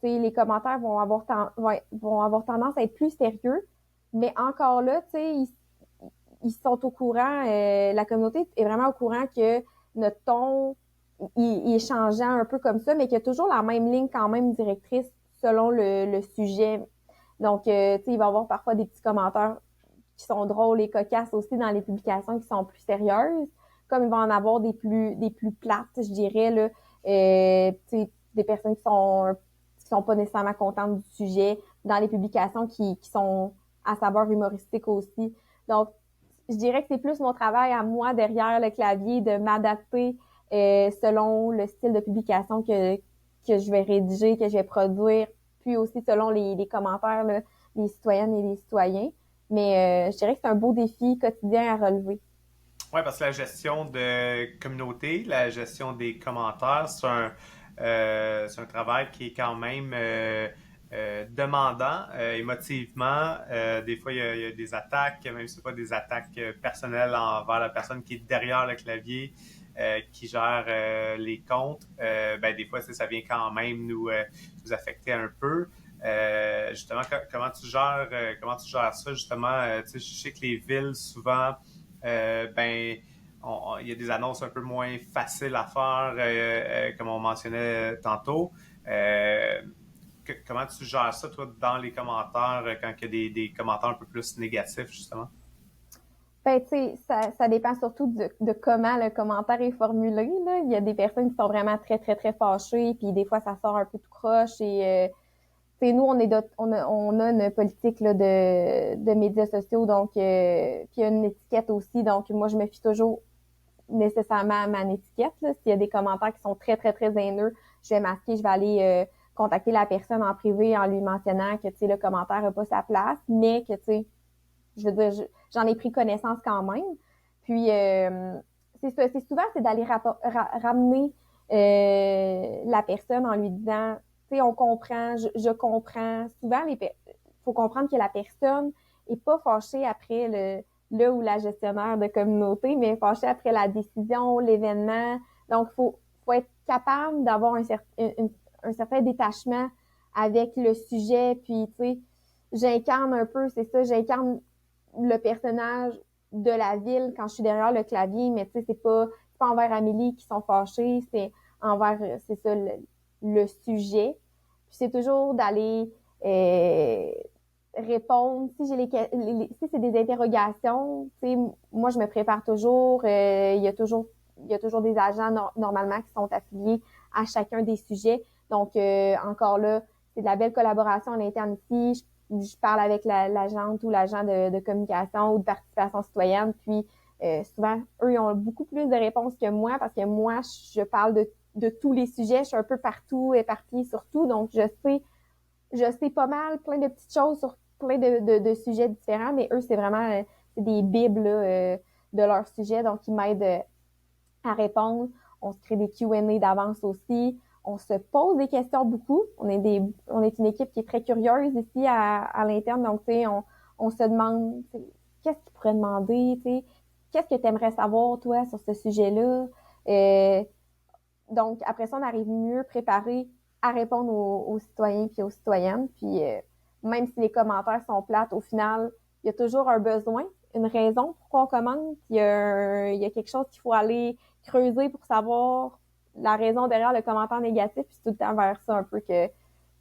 sais, les commentaires vont avoir tendance à être plus sérieux. Mais encore là, tu sais, ils sont au courant, la communauté est vraiment au courant que notre ton, il est changeant un peu comme ça, mais qu'il y a toujours la même ligne quand même directrice selon le sujet. Donc, tu sais, il va y avoir parfois des petits commentaires qui sont drôles et cocasses aussi dans les publications qui sont plus sérieuses, comme il va en avoir des plus plates, je dirais, là, tu sais, des personnes qui sont pas nécessairement contentes du sujet dans les publications qui sont à saveur humoristique aussi. Donc, je dirais que c'est plus mon travail à moi derrière le clavier de m'adapter selon le style de publication que je vais rédiger, que je vais produire, puis aussi selon les commentaires là, des citoyennes et des citoyens. Mais je dirais que c'est un beau défi quotidien à relever. Oui, parce que la gestion de communauté, la gestion des commentaires, c'est un travail qui est quand même demandant émotivement. Des fois, il y a des attaques, même si ce pas des attaques personnelles envers la personne qui est derrière le clavier, qui gère les comptes. Ben, des fois, ça vient quand même nous affecter un peu. Justement, comment tu gères ça justement? Tu sais, je sais que les villes souvent ben, il y a des annonces un peu moins faciles à faire, comme on mentionnait tantôt. Euh, Comment tu gères ça, toi, dans les commentaires, quand il y a des commentaires un peu plus négatifs, justement? Ben, tu sais, ça dépend surtout de comment le commentaire est formulé, là. Il y a des personnes qui sont vraiment très, très, très fâchées, puis des fois, ça sort un peu tout croche et tu sais, nous, on a une politique là, de médias sociaux, donc puis il y a une étiquette aussi, donc moi, je me fie toujours nécessairement à ma étiquette. Là. S'il y a des commentaires qui sont très, très, très haineux, je vais masquer, je vais aller contacter la personne en privé en lui mentionnant que, tu sais, le commentaire n'a pas sa place, mais que, tu sais, je veux dire, j'en ai pris connaissance quand même. Puis, c'est ça, c'est souvent, c'est d'aller ramener la personne en lui disant, tu sais, on comprend, je comprends. Souvent, faut comprendre que la personne est pas fâchée après le ou la gestionnaire de communauté, mais fâchée après la décision, l'événement. Donc, faut être capable d'avoir un certain détachement avec le sujet. Puis, tu sais, j'incarne un peu, c'est ça, j'incarne le personnage de la ville quand je suis derrière le clavier, mais tu sais, c'est pas envers Amélie qui sont fâchés, c'est envers, c'est ça, le sujet. Puis c'est toujours d'aller répondre. Si si c'est des interrogations, tu sais, moi je me prépare toujours. Il y a toujours des agents normalement qui sont affiliés à chacun des sujets. Donc encore là, c'est de la belle collaboration à l'interne ici. Je parle avec l'agente ou l'agent de communication ou de participation citoyenne. Puis souvent, eux, ils ont beaucoup plus de réponses que moi parce que moi, je parle de tous les sujets. Je suis un peu partout, éparpillée sur tout. Donc, je sais pas mal plein de petites choses sur plein de sujets différents, mais eux, c'est vraiment c'est des bibles là, de leur sujet. Donc, ils m'aident à répondre. On se crée des Q&A d'avance aussi. On se pose des questions beaucoup. On est une équipe qui est très curieuse ici à l'interne. Donc, tu sais, on se demande, qu'est-ce qu'ils pourraient demander, tu sais, qu'est-ce que tu aimerais savoir, toi, sur ce sujet-là? Donc, après ça, on arrive mieux préparé à répondre aux citoyens puis aux citoyennes. Puis, même si les commentaires sont plates, au final, il y a toujours un besoin, une raison pourquoi on commente. Il y a quelque chose qu'il faut aller creuser pour savoir la raison derrière le commentaire négatif. Puis, c'est tout le temps vers ça un peu que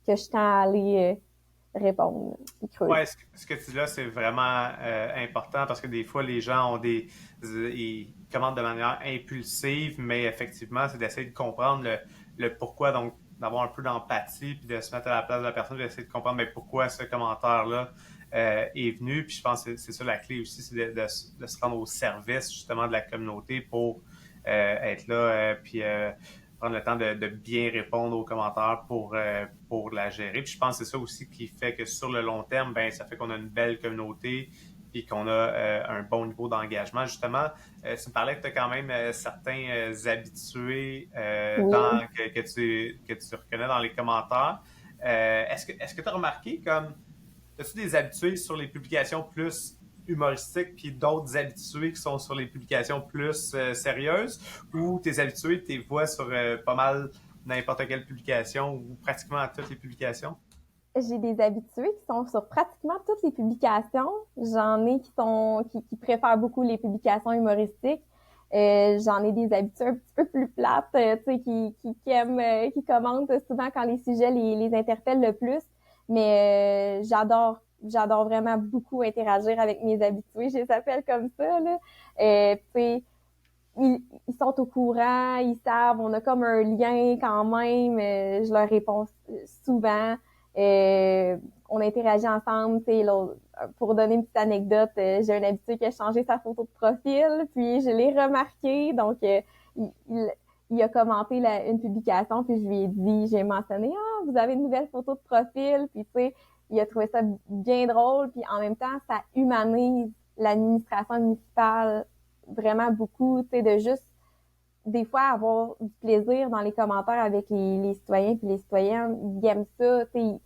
je tends à aller répondre et creuser. Ouais, ce que tu dis là, c'est vraiment important parce que des fois, les gens ils commandent de manière impulsive, mais effectivement, c'est d'essayer de comprendre le pourquoi, donc d'avoir un peu d'empathie, puis de se mettre à la place de la personne, d'essayer de comprendre mais pourquoi ce commentaire-là est venu. Puis je pense que c'est ça la clé aussi, c'est de se rendre au service justement de la communauté pour être là, puis prendre le temps de bien répondre aux commentaires pour la gérer. Puis je pense que c'est ça aussi qui fait que sur le long terme, ben ça fait qu'on a une belle communauté et qu'on a un bon niveau d'engagement. Justement, tu me parlais que tu as quand même certains habitués Oui. que tu reconnais dans les commentaires. Est-ce que tu as remarqué comme as-tu des habitués sur les publications plus humoristiques puis d'autres habitués qui sont sur les publications plus sérieuses ou tes habitués, tes voix sur pas mal n'importe quelle publication ou pratiquement toutes les publications? J'ai des habitués qui sont sur pratiquement toutes les publications. J'en ai qui préfèrent beaucoup les publications humoristiques. J'en ai des habitués un petit peu plus plates, tu sais, qui aiment, qui commentent souvent quand les sujets les interpellent le plus. Mais j'adore vraiment beaucoup interagir avec mes habitués. Je les appelle comme ça, là. Tu sais, ils sont au courant, ils savent, on a comme un lien quand même. Je leur réponds souvent. On interagit ensemble. Pour donner une petite anecdote, j'ai un habitué qui a changé sa photo de profil, puis je l'ai remarqué. Donc, il a commenté une publication, puis je lui ai dit, j'ai mentionné, ah, vous avez une nouvelle photo de profil, puis tu sais, il a trouvé ça bien drôle, puis en même temps, ça humanise l'administration municipale vraiment beaucoup, tu sais, de juste des fois avoir du plaisir dans les commentaires avec les citoyens puis les citoyennes, ils aiment ça, tu sais,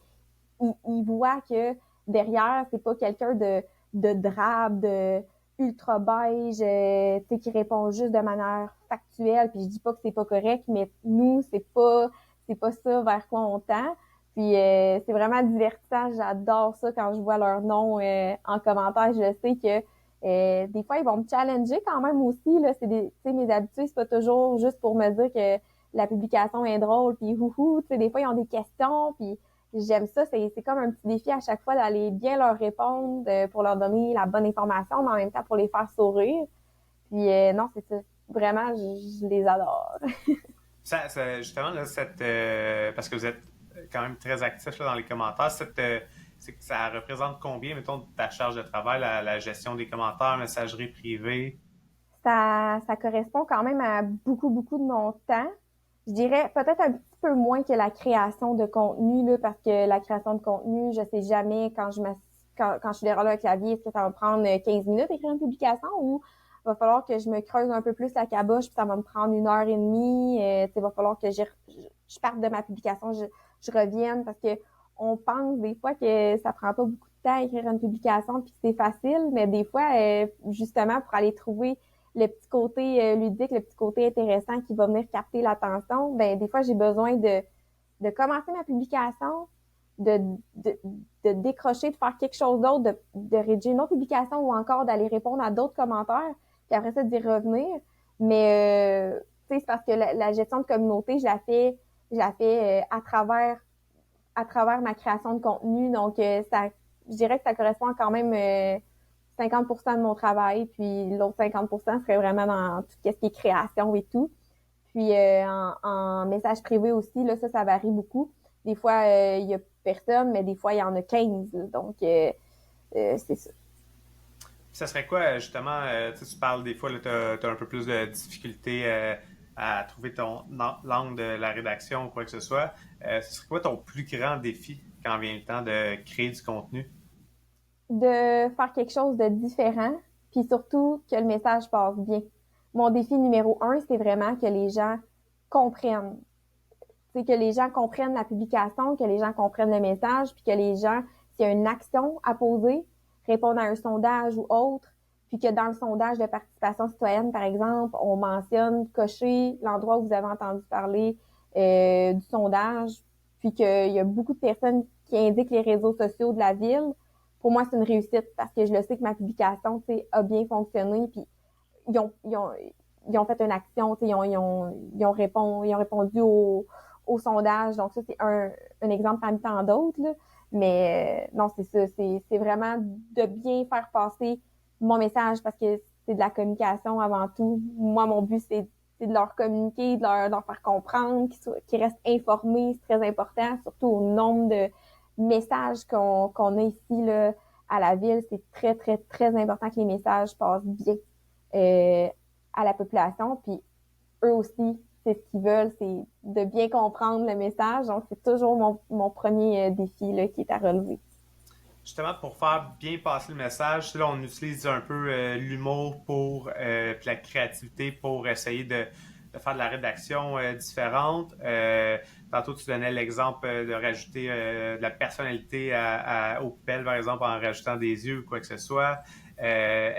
ils voient que derrière, c'est pas quelqu'un de drabe, de ultra beige, tu sais, qui répond juste de manière factuelle, puis je dis pas que c'est pas correct, mais nous, c'est pas ça vers quoi on tend. Puis c'est vraiment divertissant, j'adore ça quand je vois leur nom en commentaire, je sais que des fois, ils vont me challenger quand même aussi. Là, tu sais, mes habitudes, c'est pas toujours juste pour me dire que la publication est drôle, puis houhou. Tu sais, des fois, ils ont des questions, puis j'aime ça. C'est comme un petit défi à chaque fois d'aller bien leur répondre pour leur donner la bonne information, mais en même temps pour les faire sourire. Puis non, c'est ça. Vraiment, je les adore. Justement, là, parce que vous êtes quand même très actif là, dans les commentaires, ça représente combien, mettons, de ta charge de travail, la gestion des commentaires, messagerie privée? Ça correspond quand même à beaucoup de mon temps. Je dirais peut-être un petit peu moins que la création de contenu, là, parce que la création de contenu, je sais jamais quand je suis derrière le clavier, est-ce que ça va me prendre 15 minutes d'écrire une publication ou il va falloir que je me creuse un peu plus la caboche, puis ça va me prendre 1 heure et demie. Il va falloir que je parte de ma publication, je revienne parce que on pense des fois que ça prend pas beaucoup de temps à écrire une publication puis que c'est facile, mais des fois, justement, pour aller trouver le petit côté ludique, le petit côté intéressant qui va venir capter l'attention, ben des fois j'ai besoin de commencer ma publication, de, de, de décrocher, de faire quelque chose d'autre, de rédiger une autre publication ou encore d'aller répondre à d'autres commentaires, puis après ça d'y revenir. Mais tu sais, c'est parce que la gestion de communauté, je la fais à travers ma création de contenu. Donc je dirais que ça correspond quand même 50% de mon travail, puis l'autre 50% serait vraiment dans tout ce qui est création et tout. Puis en message privé aussi, là, ça varie beaucoup. Des fois, il y a personne, mais des fois, il y en a 15. Donc, c'est ça. Ça serait quoi, justement, tu parles des fois, tu as un peu plus de difficulté à trouver l'angle de la rédaction ou quoi que ce soit. Ce serait quoi ton plus grand défi quand vient le temps de créer du contenu? De faire quelque chose de différent, puis surtout que le message passe bien. Mon défi numéro 1, c'est vraiment que les gens comprennent. C'est que les gens comprennent la publication, que les gens comprennent le message, puis que les gens, s'il y a une action à poser, répondent à un sondage ou autre, puis que dans le sondage de participation citoyenne, par exemple, on mentionne cocher l'endroit où vous avez entendu parler du sondage, puis qu'il y a beaucoup de personnes qui indiquent les réseaux sociaux de la ville. Pour moi, c'est une réussite parce que je le sais que ma publication, a bien fonctionné, puis ils ont fait une action, ils ont répondu au sondage. Donc ça, c'est un exemple parmi tant d'autres. Là. Mais non, c'est ça. C'est vraiment de bien faire passer mon message parce que c'est de la communication avant tout. Moi, mon but, c'est de leur communiquer, de leur faire comprendre, qu'ils restent informés. C'est très important, surtout au nombre de messages qu'on a ici là, à la ville. C'est très, très, très important que les messages passent bien euh, à la population. Puis eux aussi, c'est ce qu'ils veulent, c'est de bien comprendre le message. Donc, c'est toujours mon premier défi là, qui est à relever. justement, pour faire bien passer le message, là, on utilise un peu l'humour puis la créativité pour essayer de faire de la rédaction différente. Tantôt, tu donnais l'exemple de rajouter de la personnalité aux poubelles, par exemple, en rajoutant des yeux ou quoi que ce soit. Euh,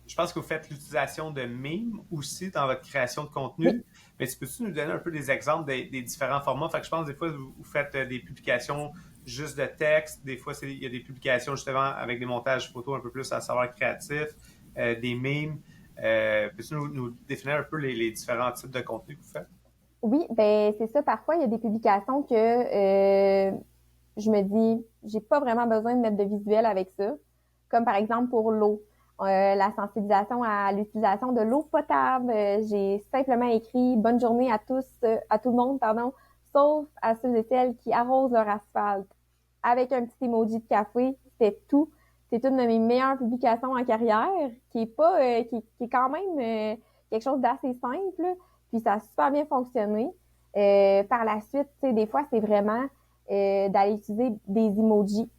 je pense que vous faites l'utilisation de mimes aussi dans votre création de contenu. Oui. Mais peux-tu nous donner un peu des exemples des différents formats? Fait que je pense que des fois, vous faites des publications juste de texte. Des fois, il y a des publications justement avec des montages photos un peu plus à savoir créatif, des memes. Peux-tu nous définir un peu les différents types de contenus que vous faites? Oui, ben c'est ça. Parfois, il y a des publications que je me dis, j'ai pas vraiment besoin de mettre de visuel avec ça. Comme par exemple pour l'eau. La sensibilisation à l'utilisation de l'eau potable. J'ai simplement écrit bonne journée à tous, à tout le monde, pardon, sauf à ceux et celles qui arrosent leur asphalte. Avec un petit emoji de café, c'est tout. C'est une de mes meilleures publications en carrière, qui est pas, qui est quand même quelque chose d'assez simple. Puis ça a super bien fonctionné. Par la suite, tu sais, des fois, c'est vraiment d'aller utiliser des emojis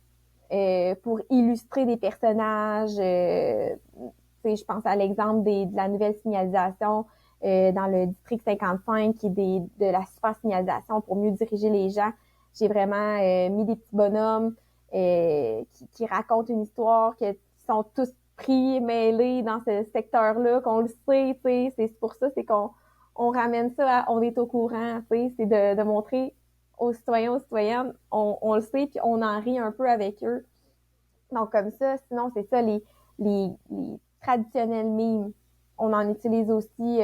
pour illustrer des personnages. Je pense à l'exemple de la nouvelle signalisation dans le district 55 qui est de la super signalisation pour mieux diriger les gens. J'ai vraiment mis des petits bonhommes qui racontent une histoire, qui sont tous pris, mêlés dans ce secteur-là, qu'on le sait, tu sais, c'est pour ça, c'est qu'on ramène ça on est au courant, tu sais, c'est de montrer aux citoyens, aux citoyennes, on le sait, puis on en rit un peu avec eux. Donc, comme ça, sinon, c'est ça, les traditionnels mimes. On en utilise aussi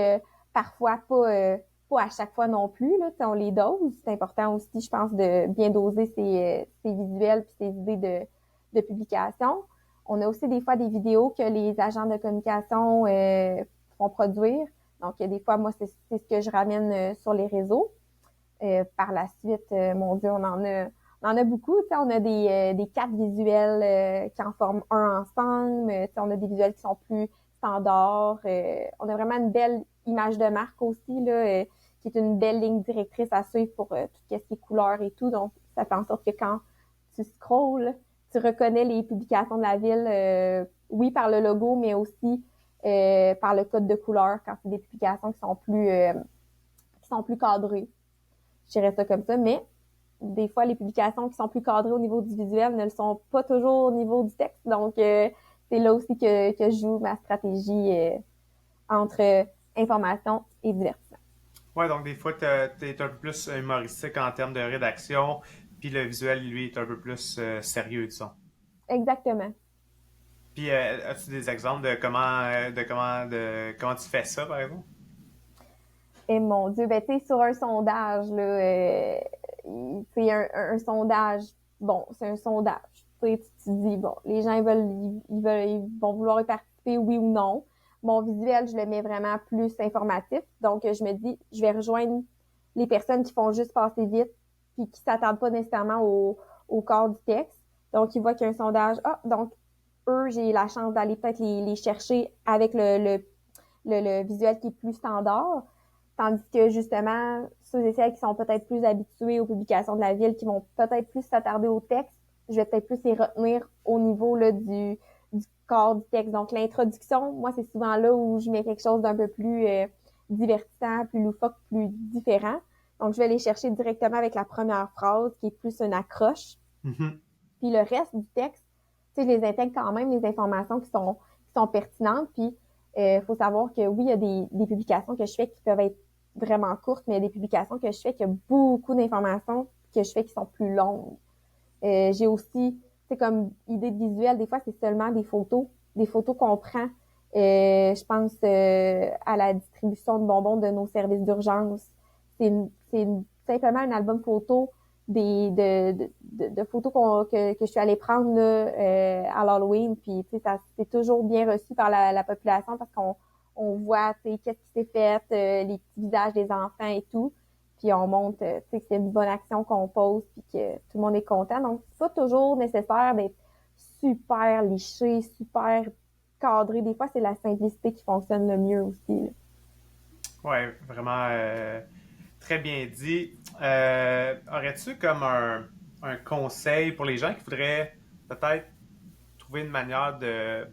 parfois, pas à chaque fois non plus, là, on les dose. C'est important aussi, je pense, de bien doser ces visuels puis ces idées de publication. On a aussi des fois des vidéos que les agents de communication font produire. Donc, des fois, moi, c'est ce que je ramène sur les réseaux. Par la suite, mon Dieu, on en a beaucoup. On a des cartes visuelles qui en forment un ensemble. On a des visuels qui sont plus standards. On a vraiment une belle image de marque aussi, là, qui est une belle ligne directrice à suivre pour tout ce qui est couleurs et tout. Donc, ça fait en sorte que quand tu scrolles, tu reconnais les publications de la ville, oui, par le logo, mais aussi par le code de couleur quand c'est des publications qui sont plus cadrées. Je dirais ça comme ça, mais des fois, les publications qui sont plus cadrées au niveau du visuel ne le sont pas toujours au niveau du texte. Donc, c'est là aussi que je joue ma stratégie entre information et divertissement. Ouais, donc des fois, tu es un peu plus humoristique en termes de rédaction, puis le visuel, lui, est un peu plus sérieux, disons. Exactement. Puis, as-tu des exemples de comment tu fais ça, par exemple? Et mon Dieu, ben, tu sais, sur un sondage, là, c'est un sondage, bon, c'est un sondage. Tu sais, tu te dis, bon, les gens, ils vont vouloir y participer, oui ou non. Mon visuel, je le mets vraiment plus informatif. Donc, je me dis, je vais rejoindre les personnes qui font juste passer vite, puis qui s'attendent pas nécessairement au corps du texte. Donc, ils voient qu'il y a un sondage. Ah, donc, eux, j'ai la chance d'aller peut-être les chercher avec le visuel qui est plus standard. Tandis que justement, ceux et celles qui sont peut-être plus habitués aux publications de la ville, qui vont peut-être plus s'attarder au texte, je vais peut-être plus les retenir au niveau là, du corps du texte. Donc l'introduction, moi, c'est souvent là où je mets quelque chose d'un peu plus divertissant, plus loufoque, plus différent. Donc je vais les chercher directement avec la première phrase, qui est plus une accroche. Mhm. Puis le reste du texte, tu sais, je les intègre quand même les informations qui sont pertinentes. Puis faut savoir que oui, il y a des publications que je fais qui peuvent être vraiment courtes, mais il y a des publications que je fais qui ont beaucoup d'informations que je fais qui sont plus longues. J'ai aussi, c'est comme idée de visuel, des fois c'est seulement des photos qu'on prend. Je pense à la distribution de bonbons de nos services d'urgence. Simplement un album photo de photos que je suis allée prendre là, à l'Halloween. Puis tu sais, ça c'est toujours bien reçu par la population parce qu'on voit tu sais qu'est-ce qui s'est fait, les petits visages des enfants et tout. Puis on montre tu sais que c'est une bonne action qu'on pose puis que tout le monde est content. Donc c'est pas toujours nécessaire d'être super liché, super cadré. Des fois c'est la simplicité qui fonctionne le mieux aussi. Là. Ouais, vraiment très bien dit. Aurais-tu comme un conseil pour les gens qui voudraient peut-être trouver une manière de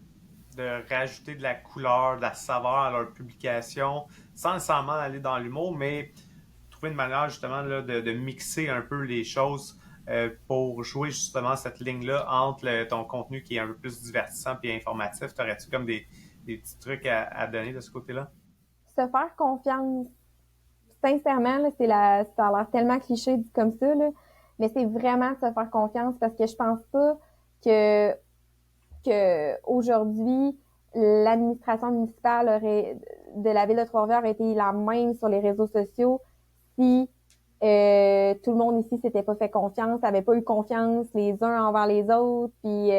rajouter de la couleur, de la saveur à leur publication, sans nécessairement aller dans l'humour, mais trouver une manière justement là, de mixer un peu les choses pour jouer justement cette ligne-là entre ton contenu qui est un peu plus divertissant et informatif. T'aurais-tu comme des petits trucs à donner de ce côté-là? Se faire confiance. Sincèrement, là, ça a l'air tellement cliché dit comme ça, là, mais c'est vraiment de se faire confiance parce que je pense pas que, que aujourd'hui, l'administration municipale de la ville de Trois-Rivières aurait été la même sur les réseaux sociaux si tout le monde ici s'était pas fait confiance, avait pas eu confiance les uns envers les autres, puis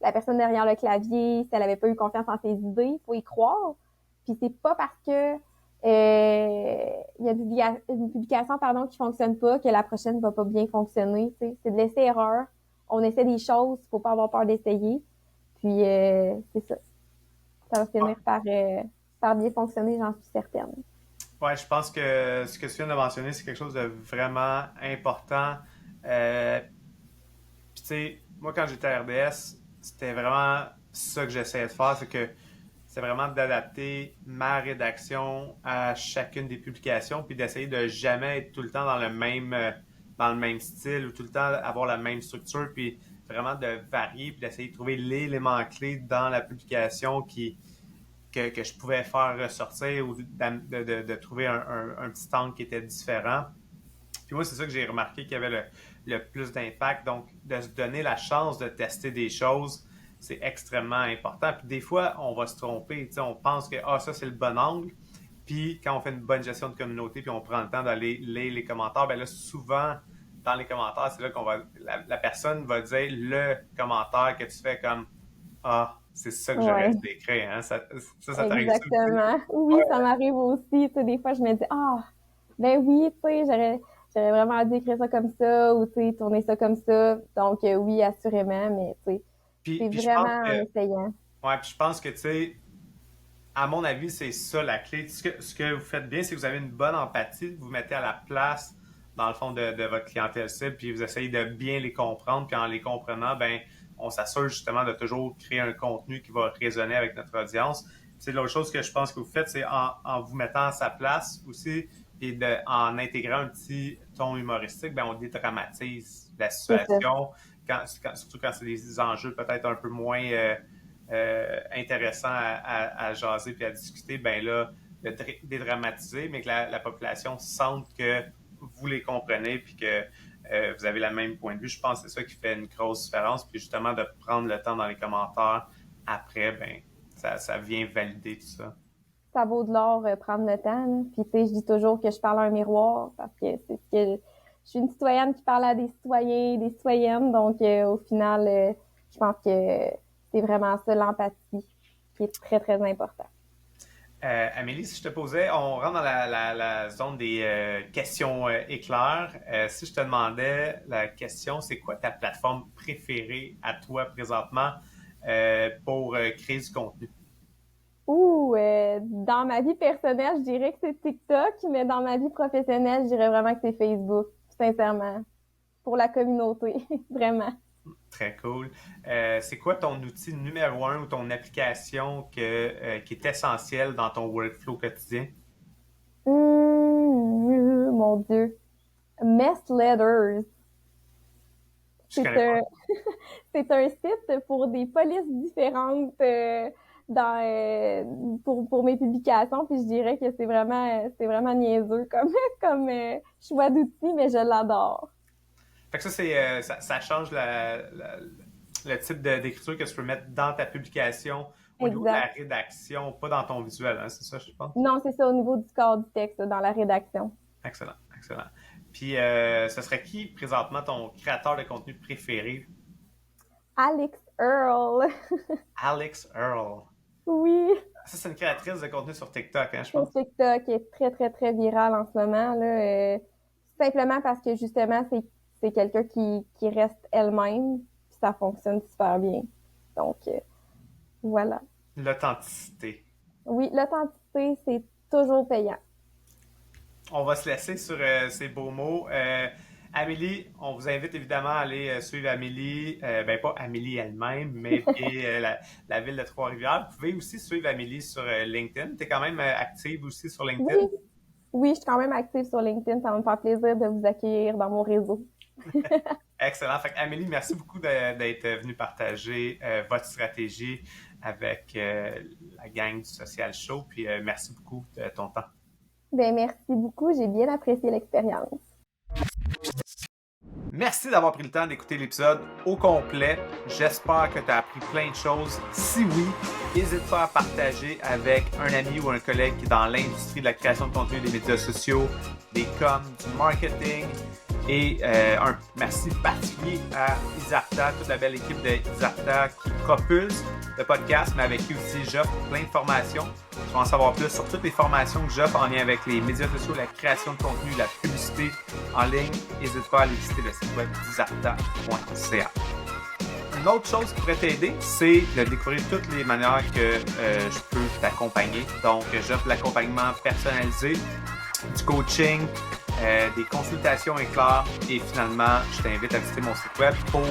la personne derrière le clavier, si elle avait pas eu confiance en ses idées, faut y croire. Puis c'est pas parce que il y a une publication pardon qui fonctionne pas que la prochaine va pas bien fonctionner. T'sais. C'est de laisser erreur. On essaie des choses, faut pas avoir peur d'essayer. Puis c'est ça. Ça va finir par bien fonctionner, j'en suis certaine. Ouais, je pense que ce que tu viens de mentionner, c'est quelque chose de vraiment important. Euh, Puis tu sais, moi quand j'étais à RDS, c'était vraiment ça que j'essayais de faire, c'est que c'est vraiment d'adapter ma rédaction à chacune des publications, puis d'essayer de jamais être tout le temps dans le même style ou tout le temps avoir la même structure, puis vraiment de varier, puis d'essayer de trouver l'élément clé dans la publication que je pouvais faire ressortir ou de trouver un petit angle qui était différent. Puis moi, c'est ça que j'ai remarqué qui avait le plus d'impact. Donc, de se donner la chance de tester des choses, c'est extrêmement important. Puis des fois, on va se tromper. On pense que ça, c'est le bon angle. Puis quand on fait une bonne gestion de communauté, puis on prend le temps d'aller lire les commentaires, ben là, souvent, dans les commentaires, c'est là qu'on va. La personne va dire le commentaire que tu fais comme c'est ça que j'aurais Ouais. dû écrire. Hein? Ça t'arrive ça aussi? Exactement. Oui, ça m'arrive aussi. Tu sais, des fois, je me dis, ben oui, tu sais, j'aurais vraiment dû écrire ça comme ça ou, tu sais, tourner ça comme ça. Donc, oui, assurément, mais, tu sais, c'est Puis je pense vraiment en que, essayant. ouais, puis je pense que, tu sais, à mon avis, c'est ça la clé. Ce que vous faites bien, c'est que vous avez une bonne empathie, vous vous mettez à la place, dans le fond, de votre clientèle cible, puis vous essayez de bien les comprendre, puis en les comprenant, ben, on s'assure justement de toujours créer un contenu qui va résonner avec notre audience. C'est l'autre chose que je pense que vous faites, c'est en vous mettant à sa place aussi, et en intégrant un petit ton humoristique, ben, on dédramatise la C'est ça. situation, surtout quand c'est des enjeux peut-être un peu moins intéressant à jaser puis à discuter, ben là, de dédramatiser, mais que la population sente que vous les comprenez puis que vous avez le même point de vue. Je pense que c'est ça qui fait une grosse différence. Puis justement, de prendre le temps dans les commentaires après, ben ça vient valider tout ça. Ça vaut de l'or prendre le temps. Là. Puis, tu sais, je dis toujours que je parle à un miroir parce que c'est ce que je suis une citoyenne qui parle à des citoyens, des citoyennes. Donc, au final, je pense que c'est vraiment ça, l'empathie, qui est très, très important. Amélie, si je te posais, on rentre dans la zone des questions éclairs. Si je te demandais la question, c'est quoi ta plateforme préférée à toi présentement pour créer du contenu? Dans ma vie personnelle, je dirais que c'est TikTok, mais dans ma vie professionnelle, je dirais vraiment que c'est Facebook, sincèrement, pour la communauté, vraiment. Très cool. C'est quoi ton outil numéro un ou ton application qui est essentielle dans ton workflow quotidien? Mon Dieu. Mess Letters. Je C'est connais pas. un, c'est un site pour des polices différentes pour mes publications. Puis je dirais que c'est vraiment niaiseux comme, comme choix d'outils, mais je l'adore. Fait que ça, ça change le type d'écriture que tu peux mettre dans ta publication au niveau de la Exact. rédaction, pas dans ton visuel, hein, c'est ça, je pense? Non, c'est ça au niveau du corps du texte, dans la rédaction. Excellent, excellent. Puis, ce serait qui présentement ton créateur de contenu préféré? Alex Earl. Alex Earl. Oui, Ça, c'est une créatrice de contenu sur TikTok, hein, je sur pense. TikTok est très, très, très viral en ce moment, là. Simplement parce que justement, c'est quelqu'un qui reste elle-même, puis ça fonctionne super bien. Donc, voilà. L'authenticité. Oui, l'authenticité, c'est toujours payant. On va se laisser sur ces beaux mots. Amélie, on vous invite évidemment à aller suivre Amélie, pas Amélie elle-même, mais la ville de Trois-Rivières. Vous pouvez aussi suivre Amélie sur LinkedIn. Tu es quand même active aussi sur Oui, LinkedIn. oui, je suis quand même active sur LinkedIn. Ça va me faire plaisir de vous accueillir dans mon réseau. Excellent. Fait Amélie, merci beaucoup d'être venue partager votre stratégie avec la gang du Social Show. Puis merci beaucoup de ton temps. Ben, merci beaucoup. J'ai bien apprécié l'expérience. Merci d'avoir pris le temps d'écouter l'épisode au complet. J'espère que tu as appris plein de choses. Si oui, n'hésite pas à partager avec un ami ou un collègue qui est dans l'industrie de la création de contenu, des médias sociaux, des coms, du marketing. Et un merci particulier à Isarta, toute la belle équipe de Isarta qui propulse le podcast, mais avec qui aussi j'offre plein de formations. Tu vas en savoir plus sur toutes les formations que j'offre en lien avec les médias sociaux, la création de contenu, la publicité en ligne. N'hésite pas à aller visiter le site web isarta.ca. Une autre chose qui pourrait t'aider, c'est de découvrir toutes les manières que je peux t'accompagner. Donc, j'offre l'accompagnement personnalisé, du coaching, des consultations éclairs et finalement, je t'invite à visiter mon site web pour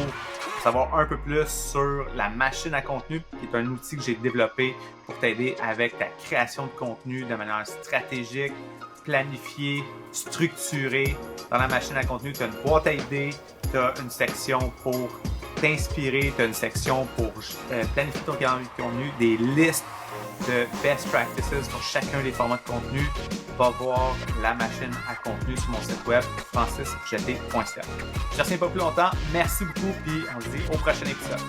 savoir un peu plus sur la machine à contenu, qui est un outil que j'ai développé pour t'aider avec ta création de contenu de manière stratégique, planifiée, structurée. Dans la machine à contenu, tu as une boîte à idées, tu as une section pour t'inspirer, tu as une section pour planifier ton calendrier de contenu, des listes de best practices pour chacun des formats de contenu. Va voir la machine à contenu sur mon site web francisjeté.ca. Je ne retiens pas plus longtemps. Merci beaucoup, puis on se dit au prochain épisode.